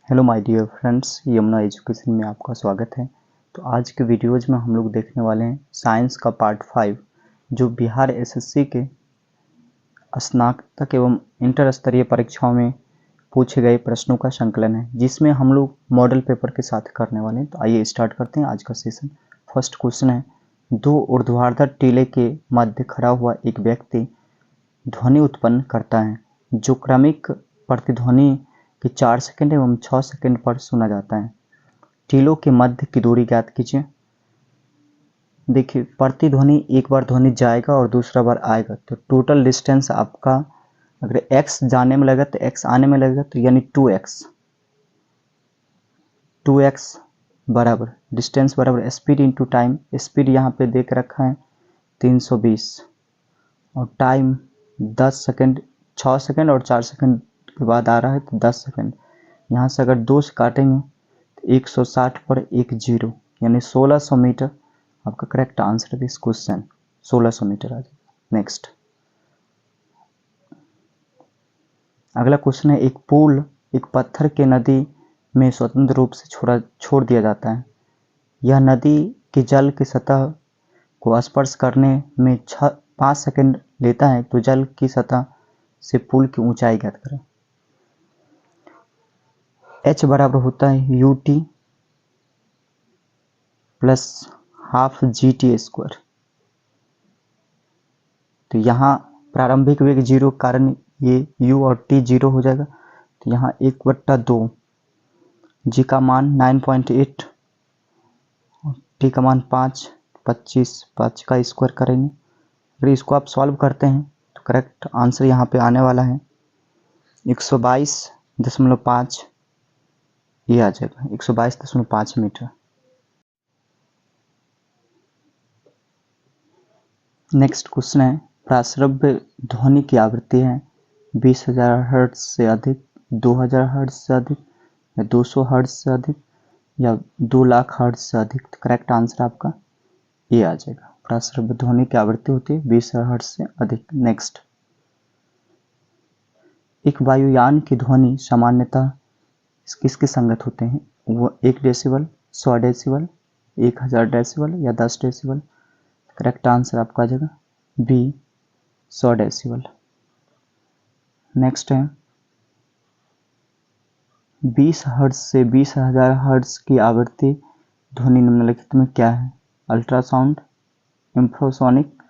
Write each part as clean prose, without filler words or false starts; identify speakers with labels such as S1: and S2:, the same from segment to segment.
S1: Hello my dear friends, Yamuna education में आपका स्वागत है। तो आज के वीडियोज़ में हम लोग देखने वाले हैं साइंस का पार्ट 5 जो बिहार एसएससी के स्नातक एवं इंटर स्तरीय परीक्षाओं में पूछे गए प्रश्नों का संकलन है, जिसमें हम लोग मॉडल पेपर के साथ करने वाले हैं। तो आइए स्टार्ट करते हैं आज का सेशन। फर्स्ट क्वेश्चन है, दो ऊर्ध्वाधर टीले के मध्य खड़ा हुआ एक व्यक्ति ध्वनि उत्पन्न करता है जो क्रमिक प्रतिध्वनि कि 4 सेकंड एवं 6 सेकंड पर सुना जाता है। टीलों के मध्य की दूरी ज्ञात कीजिए। देखिए, प्रतिध्वनि एक बार ध्वनि जाएगा और दूसरा बार आएगा, तो टोटल डिस्टेंस आपका अगर x जाने में लगेगा तो x आने में लगेगा, तो यानी 2x बराबर डिस्टेंस बराबर स्पीड इंटू टाइम। स्पीड यहाँ पे देख रखा है 320 और टाइम 10 सेकंड, 6 सेकंड और 4 सेकंड के बाद आ रहा है तो 10 सेकंड। यहाँ से अगर 2 से काटेंगे तो 160 पर एक जीरो यानी 1600 मीटर आपका करेक्ट आंसर है इस क्वेश्चन। 1600 मीटर आ जाएगा। नेक्स्ट अगला क्वेश्चन है, एक पुल एक पत्थर के नदी में स्वतंत्र रूप से छोड़ दिया जाता है। यह नदी के जल की सतह को स्पर्श करने में 5 सेकंड लेता है, तो जल की सतह से पुल की ऊंचाई ज्ञात करें। h बराबर होता है ut plus half GT square. तो यहाँ प्रारंभिक वेग 0 के कारण ये u और t 0 हो जाएगा, तो यहाँ 1/2 g का मान 9.8 और t का मान 5 5 का स्क्वायर करेंगे। अगर इसको आप सॉल्व करते हैं तो करेक्ट आंसर यहाँ पे आने वाला है 122.5, ये आ जाएगा 122.5 मीटर। नेक्स्ट क्वेश्चन है, प्राश्रव्य ध्वनि की आवृत्ति है 20,000 हर्ट्ज से अधिक, 2,000 हर्ट्ज से अधिक या 200 हर्ट्ज से अधिक या 2 लाख हर्ट्ज से अधिक। तो करेक्ट आंसर आपका ये आ जाएगा। प्राश्रव्य ध्वनि की आवृत्ति होती है 20,000 हर्ट्ज से अधिक। नेक्स्ट, एक वायुयान की ध्वनि सामान्यतः किसके संगत होते हैं? वो 1 डेसिबल, 100 डेसिबल, 1000 डेसिबल या 10 डेसिबल। करेक्ट आंसर आपका आ जाएगा बी 100 डेसिबल। नेक्स्ट है, 20 हर्ट्ज से 20,000 हर्ट्ज की आवृत्ति ध्वनि निम्नलिखित में क्या है? अल्ट्रासाउंड, इंफ्रासोनिक,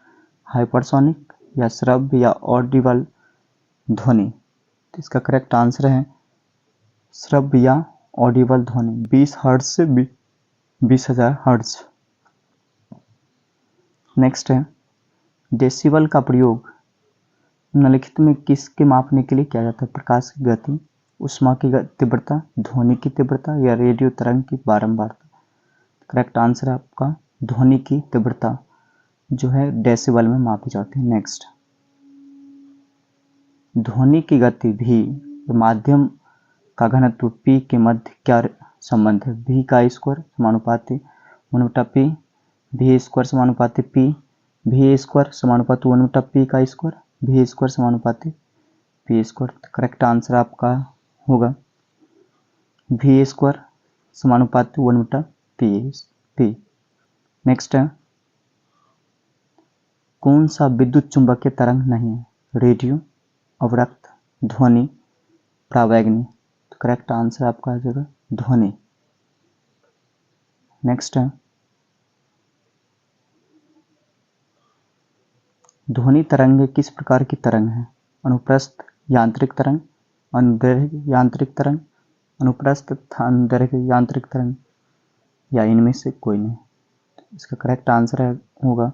S1: हाइपरसोनिक या श्रव्य या ऑडिबल ध्वनि। तो इसका करेक्ट आंसर है श्रव्य या ऑडिबल ध्वनि 20 हर्ट्ज से 20,000 हर्ट्ज। नेक्स्ट है, डेसिबल का प्रयोग निम्नलिखित में किसके मापने के लिए किया जाता है? प्रकाश की गति, उष्मा की तीव्रता, ध्वनि की तीव्रता या रेडियो तरंग की बारंबारता। करेक्ट आंसर है आपका ध्वनि की तीव्रता जो है डेसिबल में मापी जाती है। नेक्स्ट, ध्वनि की गति v माध्यम का घनत्व p के मध्य क्या संबंध है? v का स्क्वायर समानुपाती 1/p, v स्क्वायर समानुपाती p, v स्क्वायर समानुपाती 1/p का स्क्वायर, v स्क्वायर समानुपाती p स्क्वायर। करेक्ट आंसर आपका होगा v स्क्वायर समानुपाती 1/p। नेक्स्ट है, कौन सा विद्युत चुंबकीय तरंग नहीं है? रेडियो, अवरक्त, ध्वनि, प्रावैग्नि। तो करेक्ट आंसर आपका आ जाएगा ध्वनि। नेक्स्ट है, ध्वनि तरंग किस प्रकार की तरंग है? अनुप्रस्थ यांत्रिक तरंग, अनुदैर्घ्य यांत्रिक तरंग, अनुप्रस्थ तथा अनुदैर्घ्य यांत्रिक तरंग या इनमें से कोई नहीं। इसका करेक्ट आंसर होगा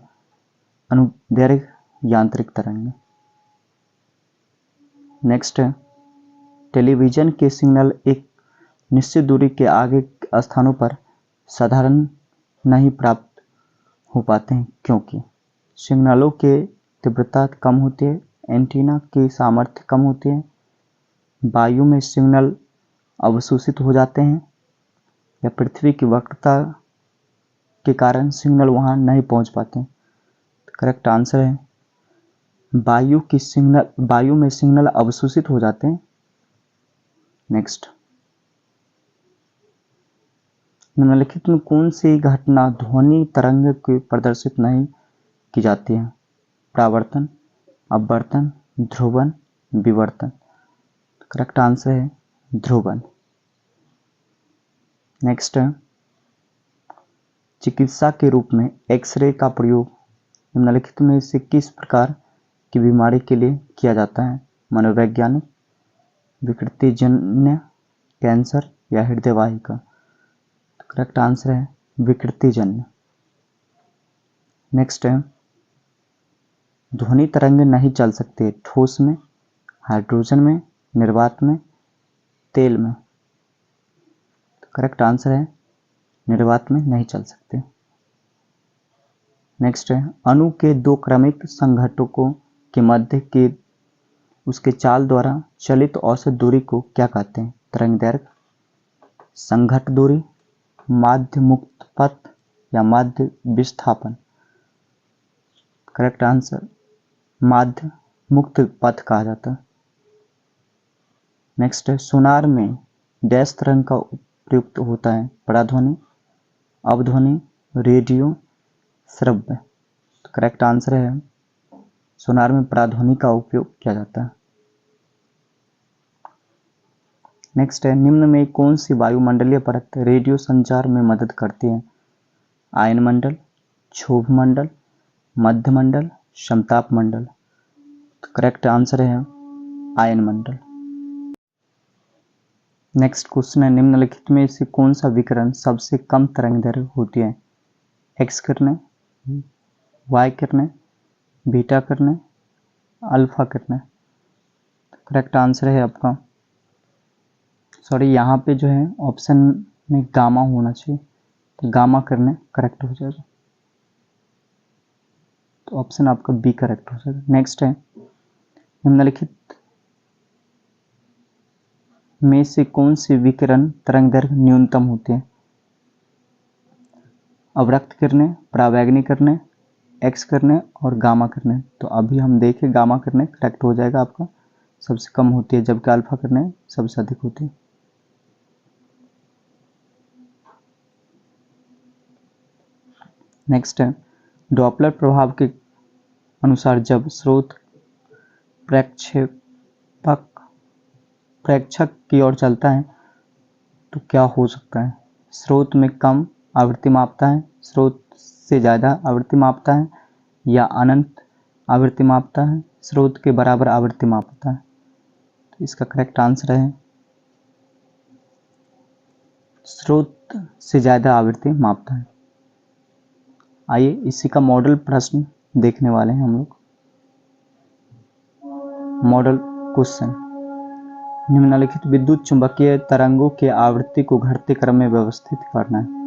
S1: अनुदैर्घ्य यांत्रिक तरंग। नेक्स्ट है, टेलीविजन के सिग्नल एक निश्चित दूरी के आगे स्थानों पर साधारण नहीं प्राप्त हो पाते हैं, क्योंकि सिग्नलों के तीव्रता कम होती है, एंटीना की सामर्थ्य कम होती है, वायु में सिग्नल अवशोषित हो जाते हैं या पृथ्वी की वक्रता के कारण सिग्नल वहां नहीं पहुंच पाते हैं। करेक्ट आंसर है वायु में सिग्नल अवशोषित हो जाते हैं। नेक्स्ट, निम्नलिखित में कौन सी घटना ध्वनि तरंग के प्रदर्शित नहीं की जाती है? परावर्तन, अपवर्तन, ध्रुवन, विवर्तन। करेक्ट आंसर है ध्रुवन। नेक्स्ट है, चिकित्सा के रूप में एक्सरे का प्रयोग निम्नलिखित में से किस प्रकार की बीमारी के लिए किया जाता है? मनोवैज्ञानिक, विकृतिजन्य, कैंसर या हृदय वाहिका। करेक्ट आंसर है विकृतिजन्य। नेक्स्ट है, ध्वनि तरंग नहीं चल सकते ठोस में, हाइड्रोजन में, निर्वात में, तेल में। करेक्ट आंसर है निर्वात में नहीं चल सकते। नेक्स्ट है, अणु के दो क्रमिक संघटकों के मध्य के उसके चाल द्वारा चलित औसत दूरी को क्या कहते हैं? तरंग दैर्घ्य, संघट दूरी, माध्य मुक्त पथ या माध्य विस्थापन। करेक्ट आंसर माध्य मुक्त पथ कहा जाता है। नेक्स्ट है, सोनार में डैश तरंग का प्रयुक्त होता है? पराध्वनि, अवध्वनि, रेडियो, श्रव्य। करेक्ट आंसर है सोनार में पराध्वनि का उपयोग किया जाता है। नेक्स्ट है, निम्न में कौन सी वायुमंडलीय परत रेडियो संचार में मदद करती है? आयन मंडल, क्षोभ मंडल, मध्य मंडल, समताप मंडल। करेक्ट आंसर है आयन मंडल। नेक्स्ट क्वेश्चन है, निम्नलिखित में से कौन सा विकिरण सबसे कम तरंगदैर्घ्य होती है? एक्स किरणें, वाई किरणें, बीटा किरणें, अल्फा किरणें। करेक्ट आंसर है आपका, सॉरी यहाँ पे जो है ऑप्शन में गामा होना चाहिए, तो गामा किरणें करेक्ट हो जाएगा, तो ऑप्शन आपका बी करेक्ट हो जाएगा। नेक्स्ट है, निम्नलिखित में से कौन सी विकिरण तरंगदैर्घ्य न्यूनतम होती है? अवरक्त किरणें, परावैंगनी किरणें, एक्स किरणें और गामा किरणें। तो अभी हम देखें गामा किरणें करेक्ट हो जाएगा आपका, सबसे कम होती है, जबकि अल्फा किरणें सबसे अधिक होती है। नेक्स्ट है, डॉपलर प्रभाव के अनुसार जब स्रोत प्रेक्षक की ओर चलता है तो क्या हो सकता है? स्रोत में कम आवृत्ति मापता है, स्रोत से ज़्यादा आवृत्ति मापता है या अनंत आवृत्ति मापता है, स्रोत के बराबर आवृत्ति मापता है। तो इसका करेक्ट आंसर है स्रोत से ज़्यादा आवृत्ति मापता है। आइए इसी का मॉडल प्रश्न देखने वाले हैं हम लोग। मॉडल क्वेश्चन, निम्नलिखित विद्युत चुंबकीय तरंगों के आवृत्ति को घटते क्रम में व्यवस्थित करना है।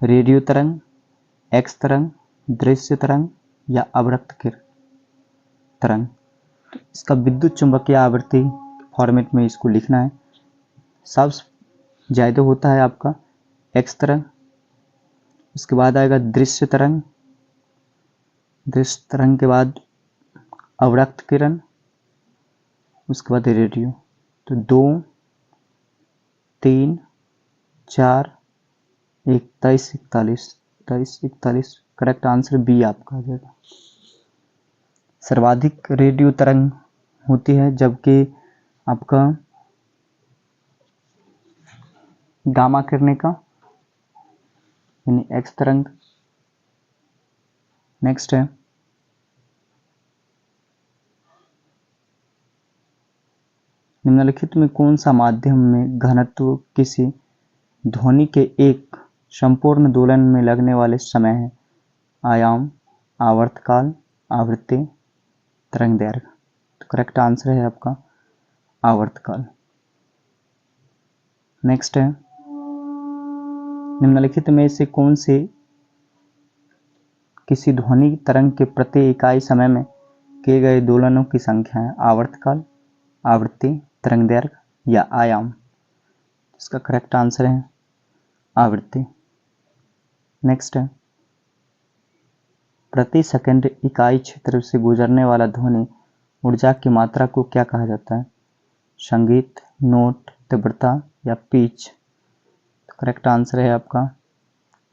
S1: रेडियो तरंग, एक्स तरंग, दृश्य तरंग या अवरक्त तरंग। इसका विद्युत चुंबकीय आवृत्ति फॉर्मेट में इसको लिखना है। सबसे ज़्यादा होता है आपका एक्स तरंग, उसके बाद आएगा दृश्य तरंग, दृश्य तरंग के बाद अवरक्त किरण, उसके बाद रेडियो। तो 2, 3, 4, 23, 41 करेक्ट आंसर बी आपका आ जाएगा। सर्वाधिक रेडियो तरंग होती है, जबकि आपका गामा किरणें का यानी एक्स तरंग। नेक्स्ट है, निम्नलिखित में कौन सा माध्यम में घनत्व किसी ध्वनि के एक संपूर्ण दोलन में लगने वाले समय है? आयाम, आवर्तकाल, आवृत्ति, तरंगदैर्घ्य। तो करेक्ट आंसर है आपका आवर्तकाल। नेक्स्ट है, निम्नलिखित में से कौन से किसी ध्वनि तरंग के प्रति इकाई समय में किए गए दोलनों की संख्या है? आवर्तकाल, आवृत्ति, तरंगदैर्घ्य या आयाम। इसका करेक्ट आंसर है आवृत्ति। नेक्स्ट है, प्रति सेकंड इकाई क्षेत्र से गुजरने वाला ध्वनि ऊर्जा की मात्रा को क्या कहा जाता है? संगीत, नोट, तीव्रता या पिच। करेक्ट आंसर है आपका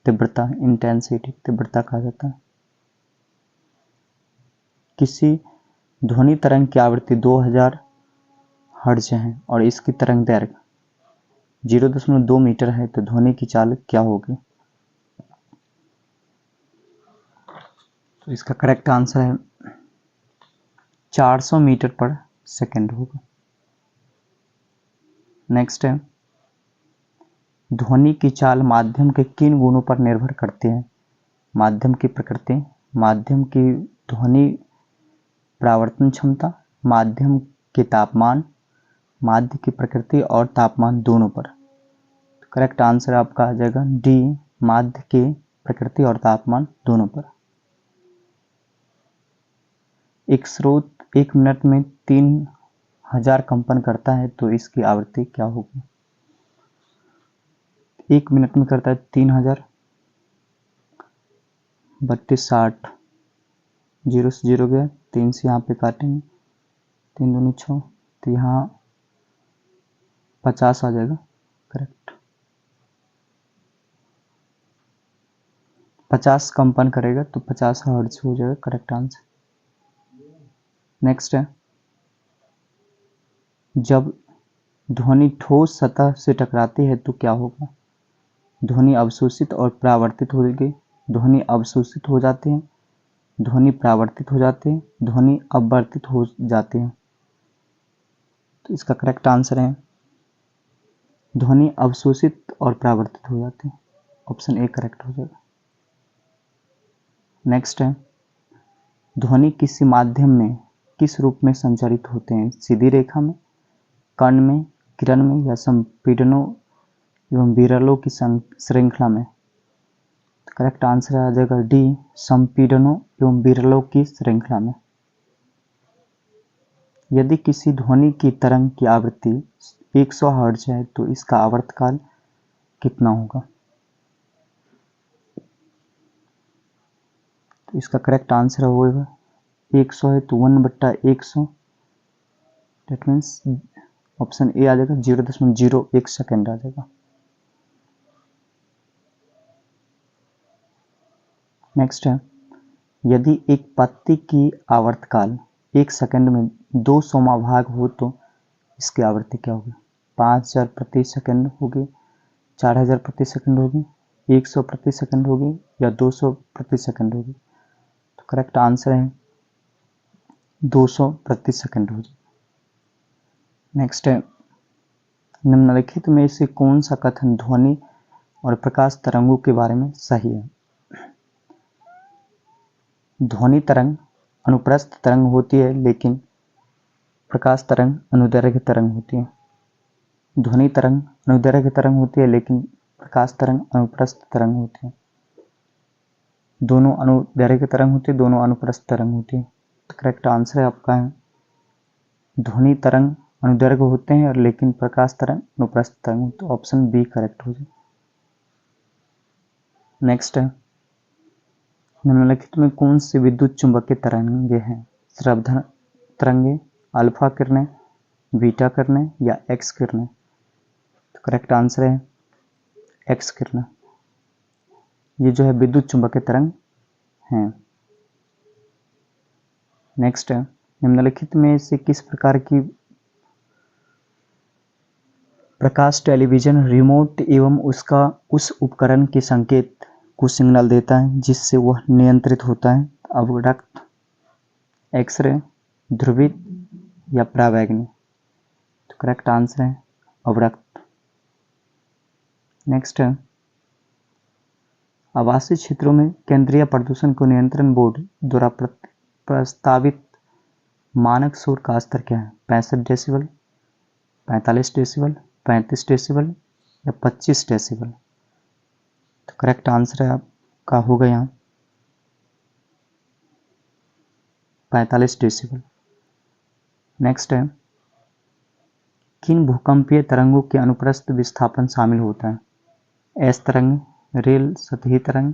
S1: तीव्रता, इंटेंसिटी, तीव्रता कहा जाता है। किसी ध्वनि तरंग की आवृत्ति 2000 हर्ट्ज है और इसकी तरंग दैर्घ्य 0.2 मीटर है तो ध्वनि की चाल क्या होगी? तो इसका करेक्ट आंसर है 400 मीटर पर सेकंड होगा। नेक्स्ट है, ध्वनि की चाल माध्यम के किन गुणों पर निर्भर करती है? माध्यम की प्रकृति, माध्यम की ध्वनि परावर्तन क्षमता, माध्यम के तापमान, माध्य की प्रकृति और तापमान दोनों पर। करेक्ट आंसर आपका आ जाएगा डी, माध्य की प्रकृति और तापमान दोनों पर। एक स्रोत 1 मिनट में 3000 कंपन करता है तो इसकी आवृत्ति क्या होगी? 1 मिनट में करता है 3000, 32 60, 0 से 0 गया, 3 से यहाँ पे काटेंगे, 3 दूनी 6, तो यहाँ 50 आ जाएगा। करेक्ट, 50 कंपन करेगा तो 50 हर्ट्ज हो जाएगा। Correct answer. नेक्स्ट है, जब ध्वनि ठोस सतह से टकराती है तो क्या होगा? ध्वनि अवशोषित और परावर्तित होगी, ध्वनि अवशोषित हो जाते हैं, ध्वनि परावर्तित हो जाते हैं, ध्वनि अपवर्तित हो जाते हैं। तो इसका करेक्ट आंसर है ध्वनि अवशोषित और परावर्तित हो जाते हैं। ऑप्शन ए करेक्ट हो जाएगा। नेक्स्ट है, ध्वनि किसी माध्यम में किस रूप में संचारित होते हैं? सीधी रेखा में, कण में, किरण में या संपीड़नों एवं विरलों की श्रृंखला में? करेक्ट आंसर आ जाएगा डी, संपीड़नों एवं विरलों की श्रृंखला में। यदि किसी ध्वनि की तरंग की आवृत्ति 100 हर्ट्ज है तो इसका आवर्तकाल कितना होगा? तो इसका करेक्ट आंसर होगा 100 है तो 1/100, दैट मीन्स ऑप्शन ए आ जाएगा 0.01 सेकेंड आ जाएगा। नेक्स्ट है, यदि एक पत्ती की आवर्तकाल 1 सेकंड में 200वां भाग हो तो इसकी आवृत्ति क्या होगी? 5000 प्रति सेकंड होगी, 4000 प्रति सेकंड होगी, 100 प्रति सेकंड होगी या 200 प्रति सेकंड होगी? तो करेक्ट आंसर है 200 प्रति सेकंड होगी। नेक्स्ट है, निम्नलिखित में से कौन सा कथन ध्वनि और प्रकाश तरंगों के बारे में सही है? ध्वनि तरंग अनुप्रस्थ तरंग होती है लेकिन प्रकाश तरंग अनुदैर्घ्य तरंग होती है। ध्वनि तरंग अनुदैर्घ्य तरंग होती है लेकिन प्रकाश तरंग अनुप्रस्थ तरंग होती है। दोनों अनुदैर्घ्य तरंग होती है, दोनों अनुप्रस्थ तरंग होती है। तो करेक्ट आंसर है आपका है ध्वनि तरंग अनुदैर्घ्य होते हैं और लेकिन प्रकाश तरंग अनुप्रस्थ तरंग होते हैं। ऑप्शन बी करेक्ट हो जाए। नेक्स्ट है, निम्नलिखित में कौन सी विद्युत चुंबकीय तरंगे हैं? श्रव्य तरंगे, अल्फा किरणें, बीटा किरणें या एक्स किरणें? तो करेक्ट आंसर है एक्स किरणें। ये जो है विद्युत चुंबकीय तरंग हैं। नेक्स्ट है, निम्नलिखित में से किस प्रकार की प्रकाश टेलीविजन रिमोट एवं उसका उस उपकरण के संकेत को सिग्नल देता है जिससे वह नियंत्रित होता है? अवरक्त, एक्सरे, ध्रुवित या परावैंगनी? तो करेक्ट आंसर है अवरक्त। नेक्स्ट है, आवासीय क्षेत्रों में केंद्रीय प्रदूषण को नियंत्रण बोर्ड द्वारा प्रस्तावित मानक शोर का स्तर क्या है? 65 डेसिबल, 45 डेसिबल, 35 डेसिबल या 25 डेसिबल? तो करेक्ट आंसर है आपका होगा यहाँ 45 डेसिबल। नेक्स्ट है, किन भूकंपीय तरंगों के अनुप्रस्थ विस्थापन शामिल होता है? एस तरंग, रेल सतही तरंग,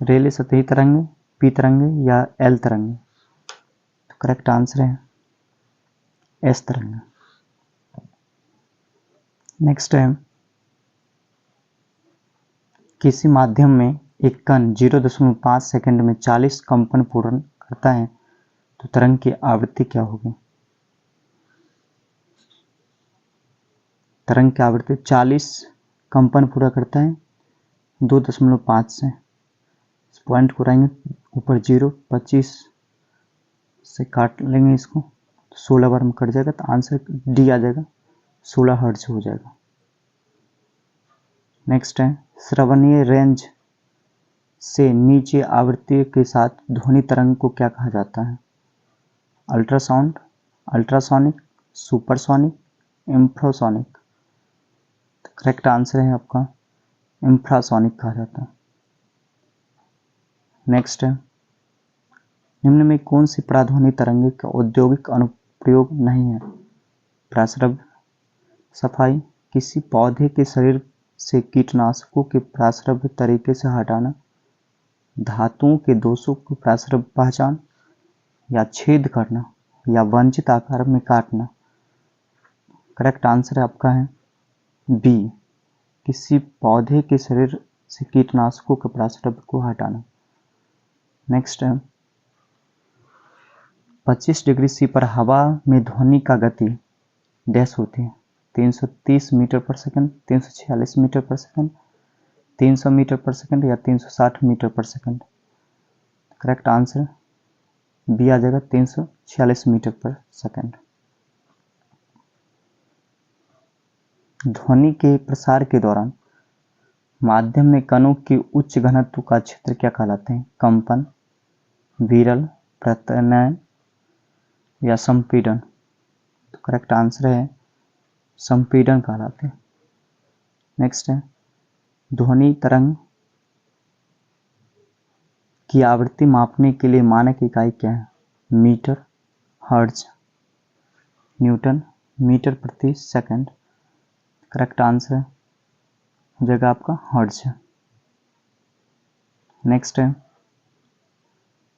S1: रेले सतही तरंग, पी तरंग या एल तरंग? तो करेक्ट आंसर है एस तरंग। नेक्स्ट है, किसी माध्यम में एक कण 0.5 सेकंड में 40 कंपन पूर्ण करता है तो तरंग की आवृत्ति क्या होगी? तरंग की आवृत्ति 40 कंपन पूरा करता है 2.5 से। इस पॉइंट को रहेंगे ऊपर 0, 25 से काट लेंगे इसको, 16 बार में कट जाएगा तो आंसर डी आ जाएगा, 16 हर्ट्ज हो जाएगा। नेक्स्ट है, श्रवणीय रेंज से नीचे आवृत्ति के साथ ध्वनि तरंग को क्या कहा जाता है? Ultrasound, ultrasonic, supersonic, infrasonic. Correct answer है आपका इंफ्रासोनिक कहा जाता है। नेक्स्ट है, निम्न में कौन सी पराध्वनि तरंग का औद्योगिक अनुप्रयोग नहीं है? प्रासरभ, सफाई, किसी पौधे के शरीर से कीटनाशकों के प्रासरभ तरीके से हटाना, धातुओं के दोषों को प्रासरभ पहचान, या छेद करना, या वंचित आकार में काटना। करेक्ट आंसर आपका है बी, किसी पौधे के शरीर से कीटनाशकों के प्रासरभ को हटाना। नेक्स्ट है, 25 डिग्री सी पर हवा में ध्वनि का गति डैश होती है, 330 मीटर पर सेकंड, 346 मीटर पर सेकंड, 300 मीटर पर सेकंड, या 360 मीटर पर सेकंड। करेक्ट आंसर बी आ जाएगा, 346 मीटर पर सेकंड। ध्वनि के प्रसार के दौरान माध्यम में कणों की उच्च घनत्व का क्षेत्र क्या कहलाते हैं? कंपन, विरल, प्रत्यनयन, या संपीड़न। तो करेक्ट आंसर है संपीड़न कहलाते हैं। नेक्स्ट है, ध्वनि तरंग की आवृत्ति मापने के लिए मानक इकाई क्या है? मीटर, हर्ट्ज, न्यूटन, मीटर प्रति सेकंड। करेक्ट आंसर हो जाएगा आपका हर्ट्ज। नेक्स्ट है,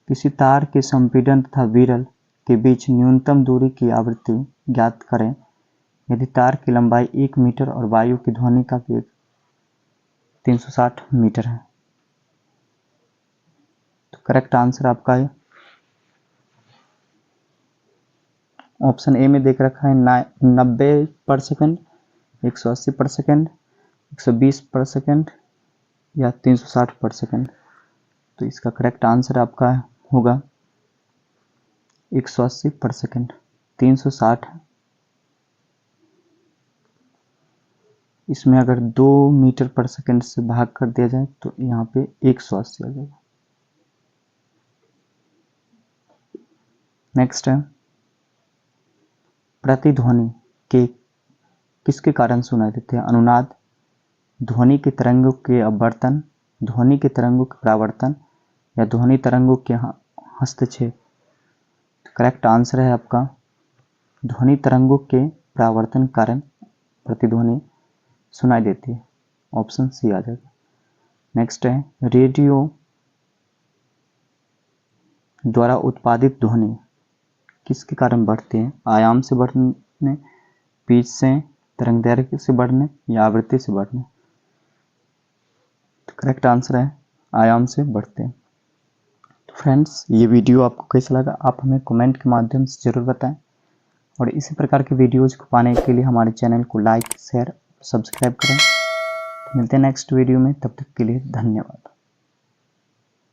S1: किसी तार के संपीड़न तथा विरल के बीच न्यूनतम दूरी की आवृत्ति ज्ञात करें यदि तार की लंबाई 1 मीटर और वायु की ध्वनि का वेग 360 मीटर है। तो करेक्ट आंसर आपका है ऑप्शन ए में देख रखा है 90 पर सेकंड, 180 पर सेकंड, 120 पर सेकंड, या 360 पर सेकंड। तो इसका करेक्ट आंसर आपका होगा 180 पर सेकंड। 360 इसमें अगर 2 मीटर पर सेकंड से भाग कर दिया जाए तो यहाँ पे 180 आ जाएगा। नेक्स्ट है, प्रतिध्वनि के किसके कारण सुनाई देते हैं? अनुनाद, ध्वनि के तरंगों के अपवर्तन, ध्वनि के तरंगों के परावर्तन, या ध्वनि तरंगों के हस्तक्षेप। करेक्ट आंसर है आपका ध्वनि तरंगों के परावर्तन कारण प्रतिध्वनि सुनाई देती है, ऑप्शन सी आ जाएगा। नेक्स्ट है, रेडियो द्वारा उत्पादित ध्वनि किसके कारण बढ़ती है? आयाम से बढ़ने, पिच से, तरंगदैर्घ्य से बढ़ने, या आवृत्ति से बढ़ने। तो करेक्ट आंसर है आयाम से बढ़ते हैं। तो फ्रेंड्स, ये वीडियो आपको कैसा लगा आप हमें कमेंट के माध्यम से ज़रूर बताएं, और इसी प्रकार के वीडियोज़ को पाने के लिए हमारे चैनल को लाइक, शेयर, सब्सक्राइब करें। तो मिलते हैं नेक्स्ट वीडियो में, तब तक के लिए धन्यवाद।